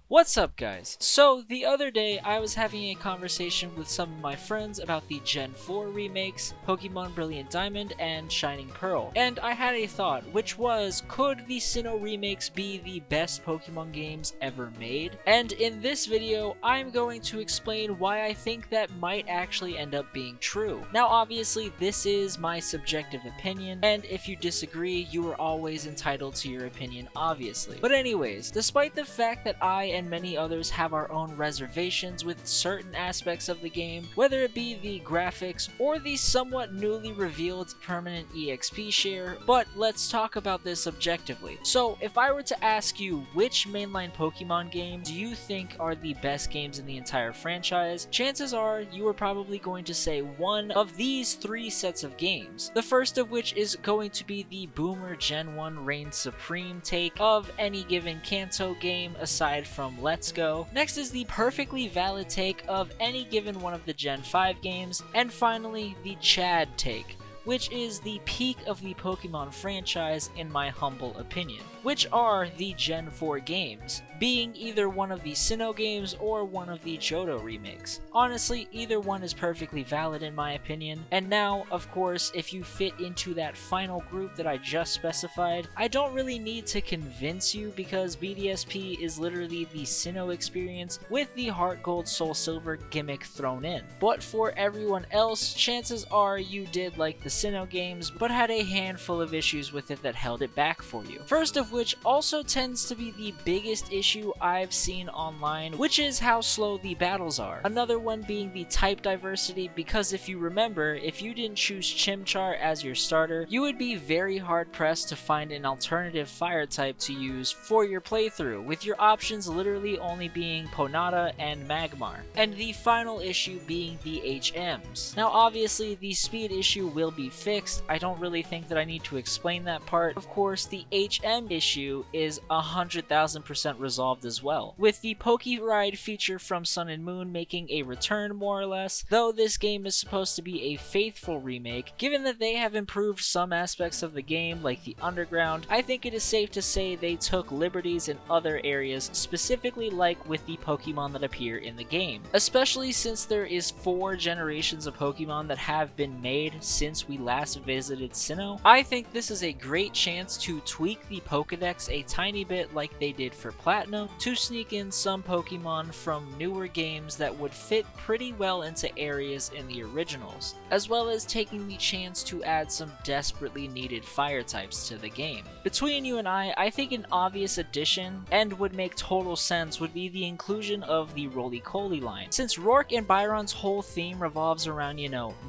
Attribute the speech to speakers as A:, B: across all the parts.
A: What's up, guys? So, the other day I was having a conversation with some of my friends about the Gen 4 remakes, Pokemon Brilliant Diamond and Shining Pearl, and I had a thought, which was, could the Sinnoh remakes be the best Pokemon games ever made? And in this video, I'm going to explain why I think that might actually end up being true. Now, obviously, this is my subjective opinion, and if you disagree, you are always entitled to your opinion, obviously. But anyways, despite the fact that I and many others have our own reservations with certain aspects of the game, whether it be the graphics or the somewhat newly revealed permanent EXP share, but let's talk about this objectively. So if I were to ask you which mainline Pokemon game do you think are the best games in the entire franchise, chances are you are probably going to say one of these three sets of games. The first of which is going to be the Boomer Gen 1 reigns supreme take of any given Kanto game aside from Let's Go. Next is the perfectly valid take of any given one of the Gen 5 games, and finally the Chad take, which is the peak of the Pokemon franchise in my humble opinion, which are the Gen 4 games, being either one of the Sinnoh games or one of the Johto remakes. Honestly, either one is perfectly valid in my opinion, and now, of course, if you fit into that final group that I just specified, I don't really need to convince you because BDSP is literally the Sinnoh experience with the Heart Gold Soul Silver gimmick thrown in. But for everyone else, chances are you did like the Sinnoh games, but had a handful of issues with it that held it back for you. First of which also tends to be the biggest issue I've seen online, which is how slow the battles are. Another one being the type diversity, because if you remember, if you didn't choose Chimchar as your starter, you would be very hard pressed to find an alternative fire type to use for your playthrough, with your options literally only being Ponyta and Magmar. And the final issue being the HMs. Now obviously the speed issue will be fixed. I don't really think that I need to explain that part. Of course, the HM issue is 100,000% resolved as well, with the Poke Ride feature from Sun and Moon making a return more or less, though this game is supposed to be a faithful remake. Given that they have improved some aspects of the game, like the underground, I think it is safe to say they took liberties in other areas, specifically like with the Pokemon that appear in the game. Especially since there is 4 generations of Pokemon that have been made since we last visited Sinnoh, I think this is a great chance to tweak the Pokedex a tiny bit like they did for Platinum, to sneak in some Pokemon from newer games that would fit pretty well into areas in the originals, as well as taking the chance to add some desperately needed fire types to the game. Between you and I think an obvious addition, and would make total sense, would be the inclusion of the Roly-Coly line. Since Rourke and Byron's whole theme revolves around,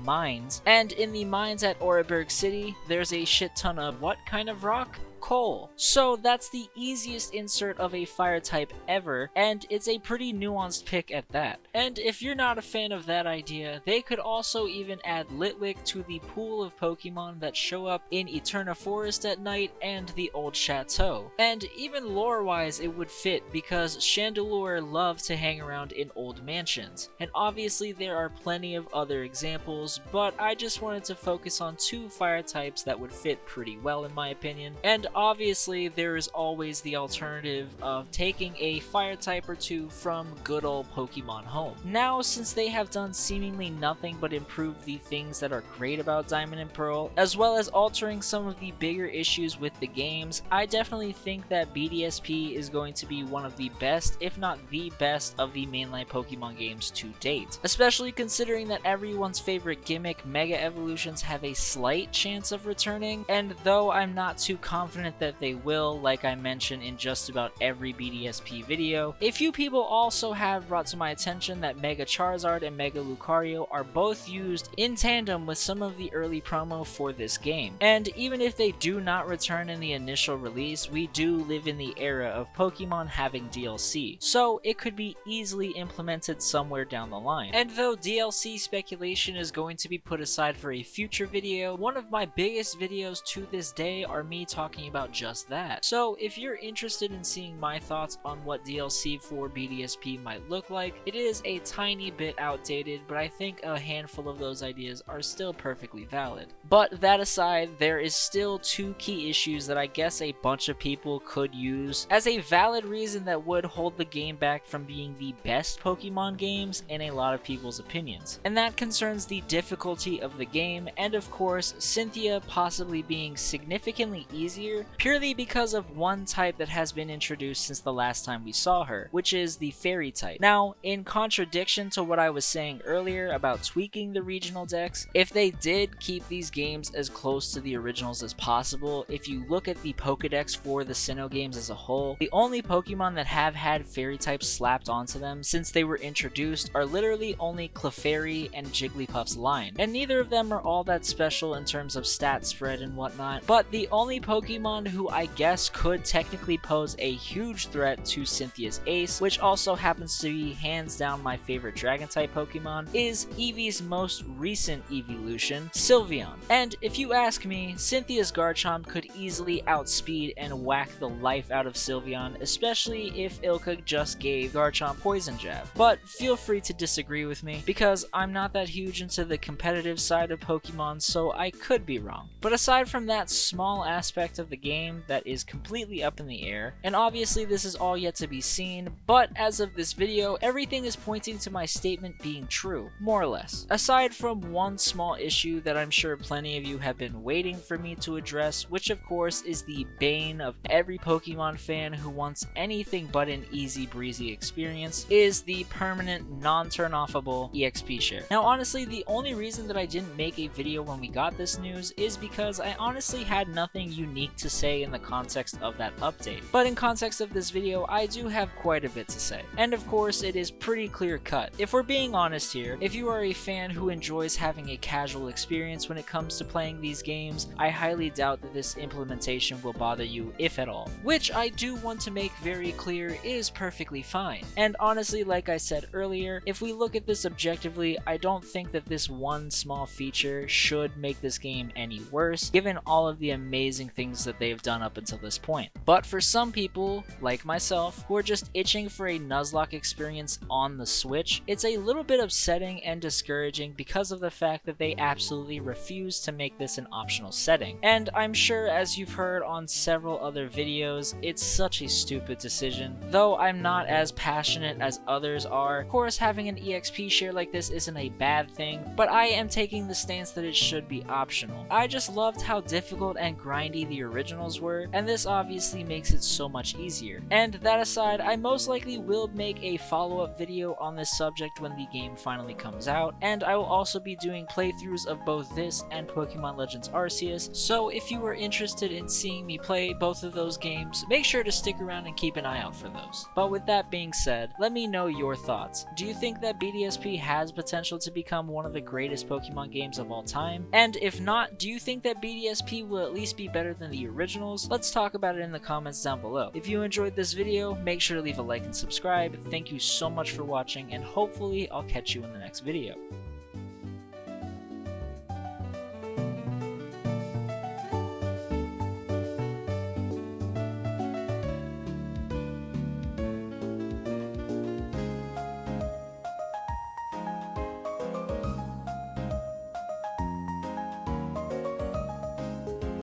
A: mines, and in the mines at Oreburgh City, there's a shit ton of what kind of rock? Coal. So that's the easiest insert of a fire type ever, and it's a pretty nuanced pick at that. And if you're not a fan of that idea, they could also even add Litwick to the pool of Pokemon that show up in Eterna Forest at night and the Old Chateau. And even lore-wise it would fit, because Chandelure love to hang around in old mansions. And obviously there are plenty of other examples, but I just wanted to focus on 2 fire types that would fit pretty well in my opinion. And obviously there is always the alternative of taking a fire type or 2 from good old Pokemon Home. Now, since they have done seemingly nothing but improve the things that are great about Diamond and Pearl, as well as altering some of the bigger issues with the games, I definitely think that BDSP is going to be one of the best, if not the best, of the mainline Pokemon games to date. Especially considering that everyone's favorite gimmick, Mega Evolutions, have a slight chance of returning, and though I'm not too confident that they will, like I mentioned in just about every BDSP video, a few people also have brought to my attention that Mega Charizard and Mega Lucario are both used in tandem with some of the early promo for this game. And even if they do not return in the initial release, we do live in the era of Pokemon having DLC, so it could be easily implemented somewhere down the line. And though DLC speculation is going to be put aside for a future video, one of my biggest videos to this day are me talking about about just that. So if you're interested in seeing my thoughts on what DLC for BDSP might look like, it is a tiny bit outdated, but I think a handful of those ideas are still perfectly valid. But that aside, there is still two key issues that I guess a bunch of people could use as a valid reason that would hold the game back from being the best Pokemon games in a lot of people's opinions. And that concerns the difficulty of the game, and of course, Cynthia possibly being significantly easier purely because of one type that has been introduced since the last time we saw her, which is the Fairy type. Now, in contradiction to what I was saying earlier about tweaking the regional decks, if they did keep these games as close to the originals as possible, if you look at the Pokedex for the Sinnoh games as a whole, the only Pokemon that have had Fairy types slapped onto them since they were introduced are literally only Clefairy and Jigglypuff's line, and neither of them are all that special in terms of stat spread and whatnot, but the only Pokemon who I guess could technically pose a huge threat to Cynthia's ace, which also happens to be hands down my favorite Dragon-type Pokemon, is Eevee's most recent evolution, Sylveon. And if you ask me, Cynthia's Garchomp could easily outspeed and whack the life out of Sylveon, especially if Ilka just gave Garchomp Poison Jab. But feel free to disagree with me, because I'm not that huge into the competitive side of Pokemon, so I could be wrong. But aside from that small aspect of the game that is completely up in the air, and obviously this is all yet to be seen, but as of this video, everything is pointing to my statement being true, more or less. Aside from one small issue that I'm sure plenty of you have been waiting for me to address, which of course is the bane of every Pokemon fan who wants anything but an easy breezy experience, is the permanent non-turn-offable EXP share. Now honestly, the only reason that I didn't make a video when we got this news is because I honestly had nothing unique to say in the context of that update. But in context of this video, I do have quite a bit to say. And of course, it is pretty clear cut. If we're being honest here, if you are a fan who enjoys having a casual experience when it comes to playing these games, I highly doubt that this implementation will bother you, if at all. Which I do want to make very clear is perfectly fine. And honestly, like I said earlier, if we look at this objectively, I don't think that this one small feature should make this game any worse, given all of the amazing things that they've done up until this point. But for some people, like myself, who are just itching for a Nuzlocke experience on the Switch, it's a little bit upsetting and discouraging because of the fact that they absolutely refuse to make this an optional setting. And I'm sure, as you've heard on several other videos, it's such a stupid decision. Though I'm not as passionate as others are, of course having an EXP share like this isn't a bad thing, but I am taking the stance that it should be optional. I just loved how difficult and grindy the originals were, and this obviously makes it so much easier. And that aside, I most likely will make a follow-up video on this subject when the game finally comes out, and I will also be doing playthroughs of both this and Pokemon Legends Arceus, so if you are interested in seeing me play both of those games, make sure to stick around and keep an eye out for those. But with that being said, let me know your thoughts. Do you think that BDSP has potential to become one of the greatest Pokemon games of all time? And if not, do you think that BDSP will at least be better than the originals? Let's talk about it in the comments down below. If you enjoyed this video, make sure to leave a like and subscribe. Thank you so much for watching, and hopefully I'll catch you in the next video.